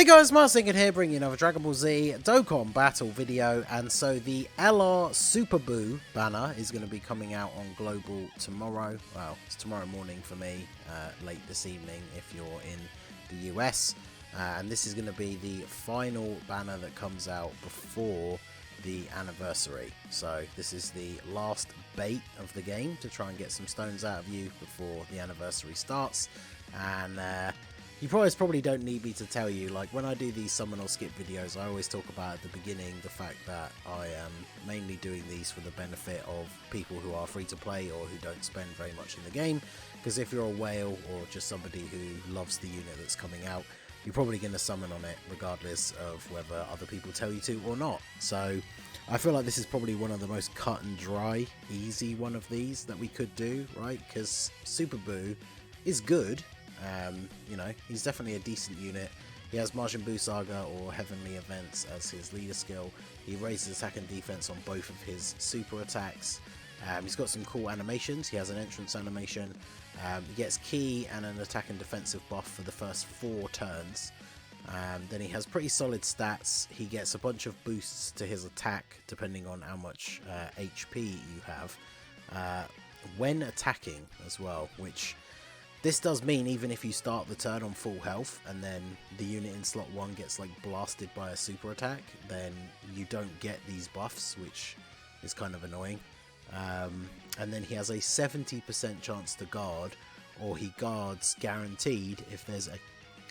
Hey guys, Marsinkin here, bringing you another Dragon Ball Z Dokkan battle video. And so the LR Super BUU banner is going to be coming out on Global tomorrow. Well, it's tomorrow morning for me, late this evening if you're in the US. And this is going to be the final banner that comes out before the anniversary. So this is the last bait of the game to try and get some stones out of you before the anniversary starts. And you probably don't need me to tell you, like when I do these summon or skip videos, I always talk about at the beginning the fact that I am mainly doing these for the benefit of people who are free to play or who don't spend very much in the game. Because if you're a whale or just somebody who loves the unit that's coming out, you're probably going to summon on it regardless of whether other people tell you to or not. So I feel like this is probably one of the most cut and dry, easy one of these that we could do, right? Because Super BUU is good. You know, he's definitely a decent unit. He has Majin Buu Saga or Heavenly Events as his leader skill. He raises attack and defense on both of his super attacks. He's got some cool animations. He has an entrance animation. He gets key and an attack and defensive buff for the first 4 turns. Then he has pretty solid stats. He gets a bunch of boosts to his attack depending on how much HP you have when attacking as well, which this does mean even if you start the turn on full health and then the unit in slot 1 gets like blasted by a super attack, then you don't get these buffs, which is kind of annoying. And then he has a 70% chance to guard, or he guards guaranteed if there's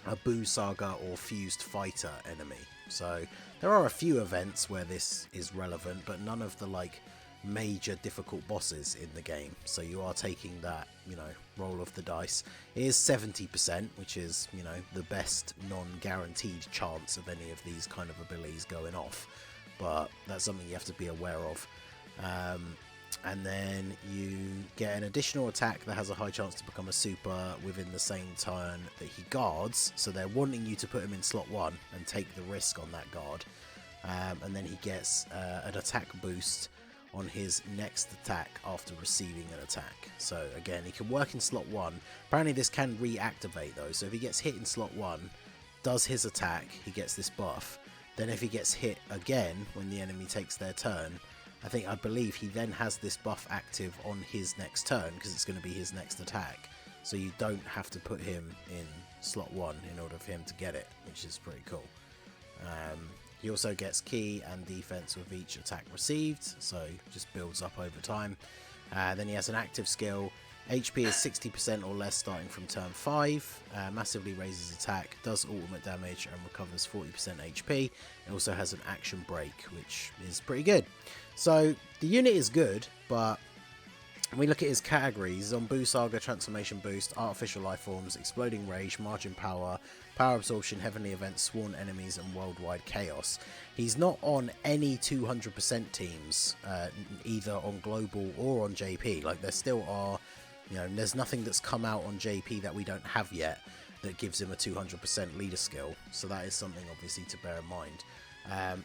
a Buu Saga or Fused Fighter enemy. So there are a few events where this is relevant, but none of the like major difficult bosses in the game, so you are taking that, you know, roll of the dice. It is 70%, which is, you know, the best non-guaranteed chance of any of these kind of abilities going off, but that's something you have to be aware of. And then you get an additional attack that has a high chance to become a super within the same turn that he guards, so they're wanting you to put him in slot 1 and take the risk on that guard. And then he gets an attack boost on his next attack after receiving an attack. So again, he can work in slot 1. Apparently this can reactivate though, so if he gets hit in slot 1, does his attack, he gets this buff. Then if he gets hit again when the enemy takes their turn, I believe he then has this buff active on his next turn because it's going to be his next attack. So you don't have to put him in slot 1 in order for him to get it, which is pretty cool. He also gets key and defense with each attack received, so just builds up over time. Then he has an active skill. HP is 60% or less starting from turn 5, massively raises attack, does ultimate damage and recovers 40% HP. It also has an action break, which is pretty good. So the unit is good, but when we look at his categories, on Buu Saga, Transformation Boost, Artificial Life Forms, Exploding Rage, Margin Power, Power Absorption, Heavenly Events, Sworn Enemies, and Worldwide Chaos. He's not on any 200% teams, either on Global or on JP. Like, there still are, you know, there's nothing that's come out on JP that we don't have yet that gives him a 200% leader skill. So that is something, obviously, to bear in mind.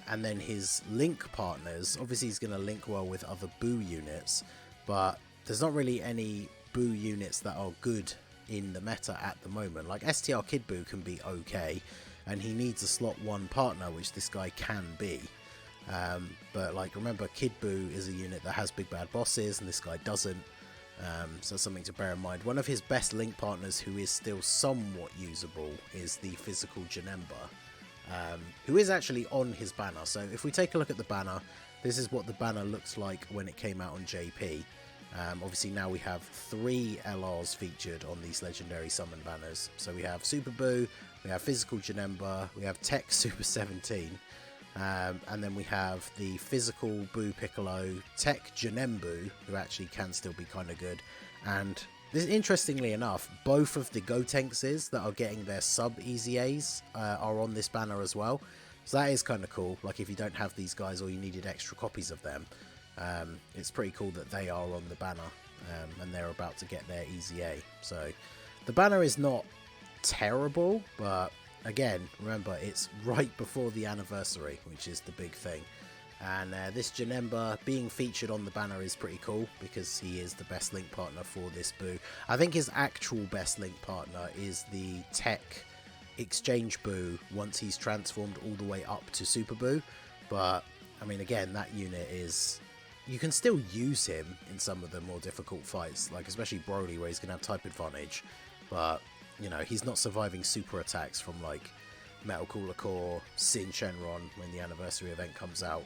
And then his link partners, obviously he's going to link well with other BUU units, but there's not really any BUU units that are good in the meta at the moment. Like STR Kid BUU can be okay, and he needs a slot 1 partner, which this guy can be. But like, remember, Kid BUU is a unit that has big bad bosses, and this guy doesn't. So something to bear in mind. One of his best link partners, who is still somewhat usable, is the Physical Janemba, who is actually on his banner. So if we take a look at the banner, this is what the banner looks like when it came out on JP. Obviously now we have 3 LRs featured on these legendary summon banners. So we have Super BUU, we have Physical Janemba, we have Tech Super 17, and then we have the Physical BUU Piccolo, Tech Janembu, who actually can still be kind of good. And this, interestingly enough, both of the Gotenkses that are getting their sub EZAs are on this banner as well. So that is kind of cool. Like, if you don't have these guys or you needed extra copies of them, it's pretty cool that they are on the banner, and they're about to get their EZA. So the banner is not terrible, but again, remember, it's right before the anniversary, which is the big thing. And this Janemba being featured on the banner is pretty cool because he is the best link partner for this BUU. I think his actual best link partner is the Tech exchange BUU once he's transformed all the way up to Super BUU. But I mean, again, that unit is, you can still use him in some of the more difficult fights, like especially Broly, where he's gonna have type advantage, but you know, he's not surviving super attacks from like Metal Cooler Core, Sin Shenron when the anniversary event comes out.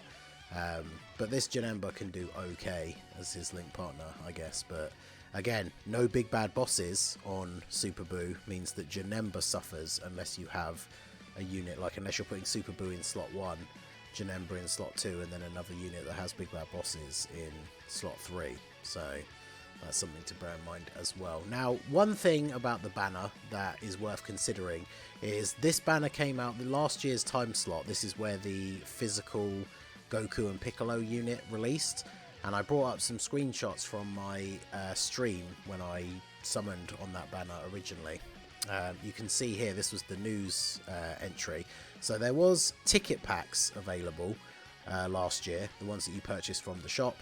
But this Janemba can do okay as his link partner, I guess. But again, no big bad bosses on Super BUU means that Janemba suffers unless you have a unit, like unless you're putting Super BUU in slot 1, Janemba in slot 2, and then another unit that has big bad bosses in slot 3. So that's something to bear in mind as well. Now, one thing about the banner that is worth considering is this banner came out the last year's time slot. This is where the physical Goku and Piccolo unit released, and I brought up some screenshots from my stream when I summoned on that banner originally. You can see here, this was the news entry. So there was ticket packs available last year, the ones that you purchased from the shop.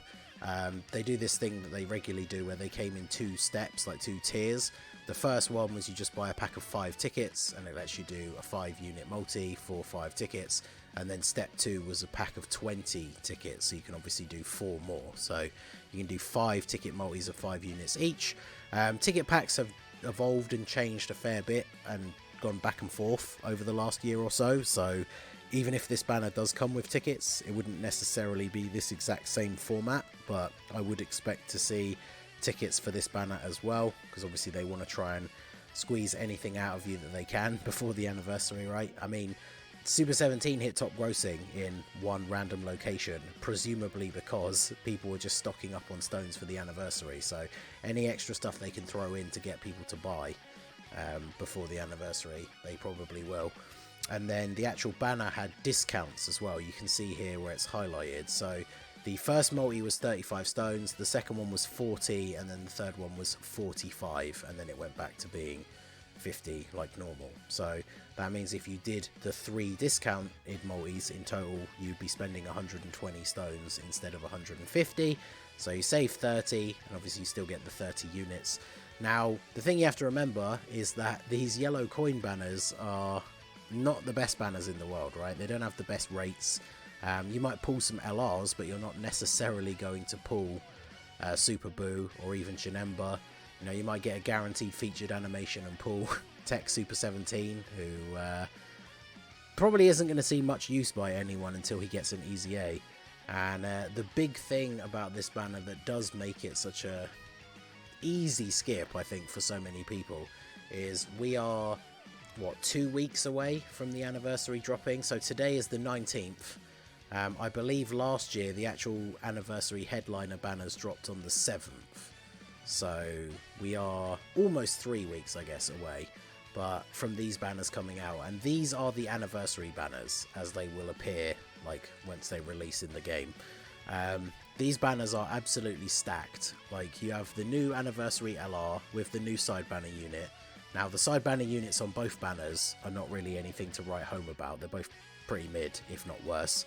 They do this thing that they regularly do where they came in 2 steps, like 2 tiers. The first one was you just buy a pack of 5 tickets and it lets you do a 5 unit multi for 5 tickets. And then step 2 was a pack of 20 tickets, so you can obviously do 4 more. So you can do 5 ticket multis of 5 units each. Ticket packs have evolved and changed a fair bit and gone back and forth over the last year or so. So even if this banner does come with tickets, it wouldn't necessarily be this exact same format, but I would expect to see tickets for this banner as well, because obviously they want to try and squeeze anything out of you that they can before the anniversary, right? I mean, Super 17 hit top grossing in one random location, presumably because people were just stocking up on stones for the anniversary. So any extra stuff they can throw in to get people to buy before the anniversary, they probably will. And then the actual banner had discounts as well. You can see here where it's highlighted. So the first multi was 35 stones, the second one was 40, and then the third one was 45, and then it went back to being 50 like normal. So that means if you did the 3 discounted multis in total, you'd be spending 120 stones instead of 150. So you save 30, and obviously you still get the 30 units. Now, the thing you have to remember is that these yellow coin banners are not the best banners in the world, right? They don't have the best rates. You might pull some LRs, but you're not necessarily going to pull Super BUU or even Janemba. You know, you might get a guaranteed featured animation and pull Tech Super 17, who probably isn't going to see much use by anyone until he gets an Easy A. And the big thing about this banner that does make it such a easy skip, I think, for so many people, is we are, what, 2 weeks away from the anniversary dropping. So today is the 19th. I believe last year the actual anniversary headliner banners dropped on the 7th. So we are almost 3 weeks, I guess, away, but from these banners coming out. And these are the anniversary banners as they will appear, like, once they release in the game. These banners are absolutely stacked. Like, you have the new anniversary LR with the new side banner unit. Now, the side banner units on both banners are not really anything to write home about. They're both pretty mid, if not worse.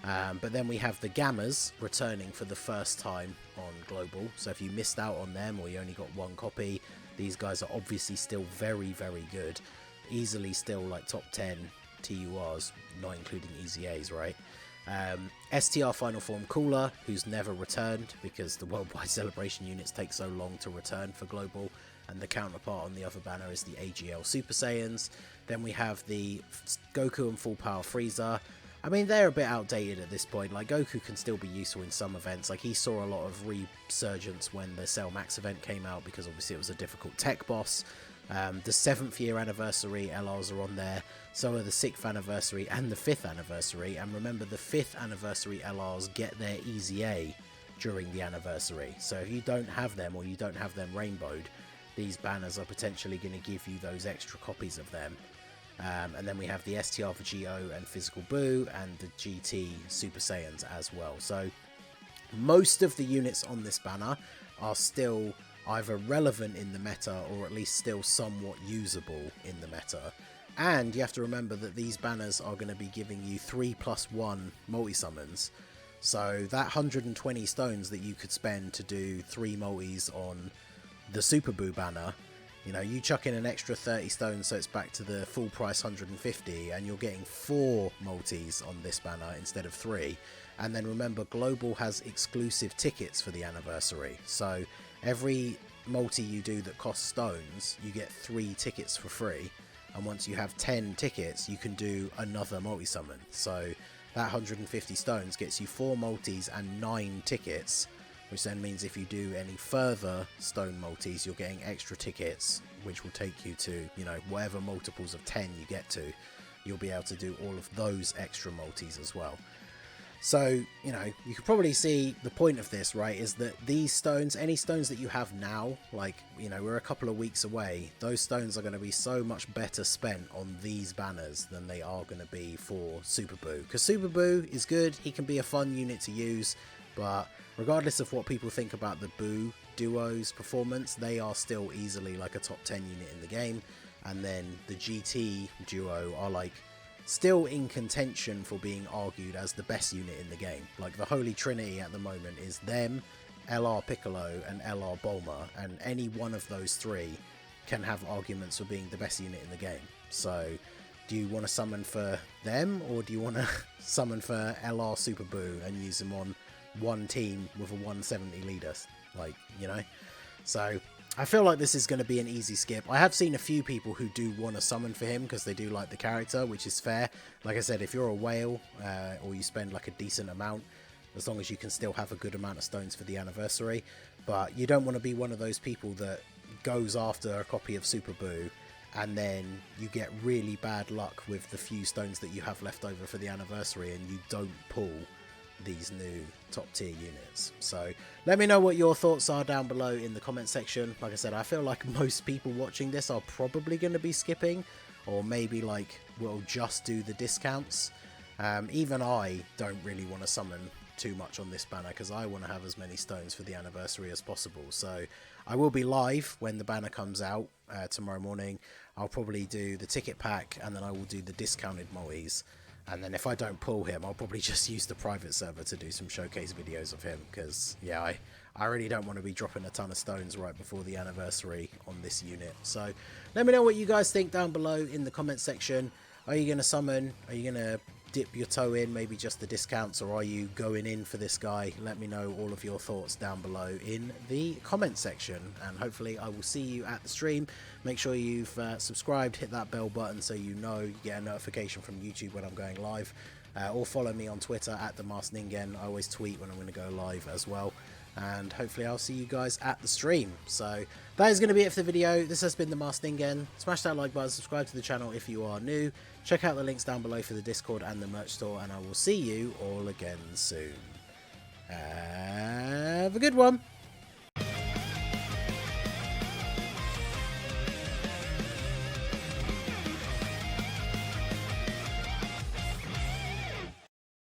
But then we have the Gammas returning for the first time on Global. So if you missed out on them or you only got 1 copy, these guys are obviously still very, very good. Easily still like top 10 TURs, not including Easy A's, right? STR Final Form Cooler, who's never returned because the Worldwide Celebration units take so long to return for Global. And the counterpart on the other banner is the AGL Super Saiyans. Then we have the Goku and Full Power Frieza. I mean, they're a bit outdated at this point. Like, Goku can still be useful in some events. Like, he saw a lot of resurgence when the Cell Max event came out because obviously it was a difficult tech boss. The 7th year anniversary LRs are on there. So are the 6th anniversary and the 5th anniversary. And remember, the 5th anniversary LRs get their Easy A during the anniversary. So if you don't have them or you don't have them rainbowed, these banners are potentially going to give you those extra copies of them. And then we have the STR for GO and Physical BUU and the GT Super Saiyans as well. So most of the units on this banner are still either relevant in the meta or at least still somewhat usable in the meta. And you have to remember that these banners are going to be giving you 3+1 multi-summons. So that 120 stones that you could spend to do 3 multis on the Super BUU banner You know, you chuck in an extra 30 stones so it's back to the full price 150, and you're getting 4 multis on this banner instead of 3. And then remember, Global has exclusive tickets for the anniversary, so every multi you do that costs stones, you get 3 tickets for free, and once you have 10 tickets you can do another multi-summon. So that 150 stones gets you 4 multis and 9 tickets, which then means if you do any further stone multis, you're getting extra tickets, which will take you to, you know, whatever multiples of 10 you get to. You'll be able to do all of those extra multis as well. So, you know, you can probably see the point of this, right, is that these stones, any stones that you have now, like, you know, we're a couple of weeks away, those stones are going to be so much better spent on these banners than they are going to be for Super BUU. Because Super BUU is good, he can be a fun unit to use, but regardless of what people think about the BUU duo's performance, they are still easily like a top 10 unit in the game. And then the GT duo are like still in contention for being argued as the best unit in the game. Like the Holy Trinity at the moment is them, LR Piccolo and LR Bulma, and any one of those 3 can have arguments for being the best unit in the game. So do you want to summon for them, or do you want to summon for LR Super BUU and use them on one team with a 170 leader? Like, you know, so I feel like this is going to be an easy skip. I have seen a few people who do want to summon for him because they do like the character, which is fair. Like I said, if you're a whale or you spend like a decent amount, as long as you can still have a good amount of stones for the anniversary. But you don't want to be one of those people that goes after a copy of Super BUU and then you get really bad luck with the few stones that you have left over for the anniversary and you don't pull these new top tier units. So let me know what your thoughts are down below in the comment section. Like I said, I feel like most people watching this are probably going to be skipping, or maybe like we'll just do the discounts. Even I don't really want to summon too much on this banner because I want to have as many stones for the anniversary as possible. So I will be live when the banner comes out tomorrow morning. I'll probably do the ticket pack and then I will do the discounted multis. And then if I don't pull him, I'll probably just use the private server to do some showcase videos of him. Because, yeah, I really don't want to be dropping a ton of stones right before the anniversary on this unit. So let me know what you guys think down below in the comment section. Are you going to summon? Are you going to dip your toe in, maybe just the discounts? Or are you going in for this guy? Let me know all of your thoughts down below in the comment section. And hopefully I will see you at the stream. Make sure you've subscribed, hit that bell button so you know you get a notification from YouTube when I'm going live. Or follow me on Twitter at @TheMaskedNingen. I always tweet when I'm going to go live as well. And hopefully I'll see you guys at the stream. So that is going to be it for the video. This has been The Masked Ningen. Smash that like button, subscribe to the channel if you are new. Check out the links down below for the Discord and the merch store. And I will see you all again soon. Have a good one.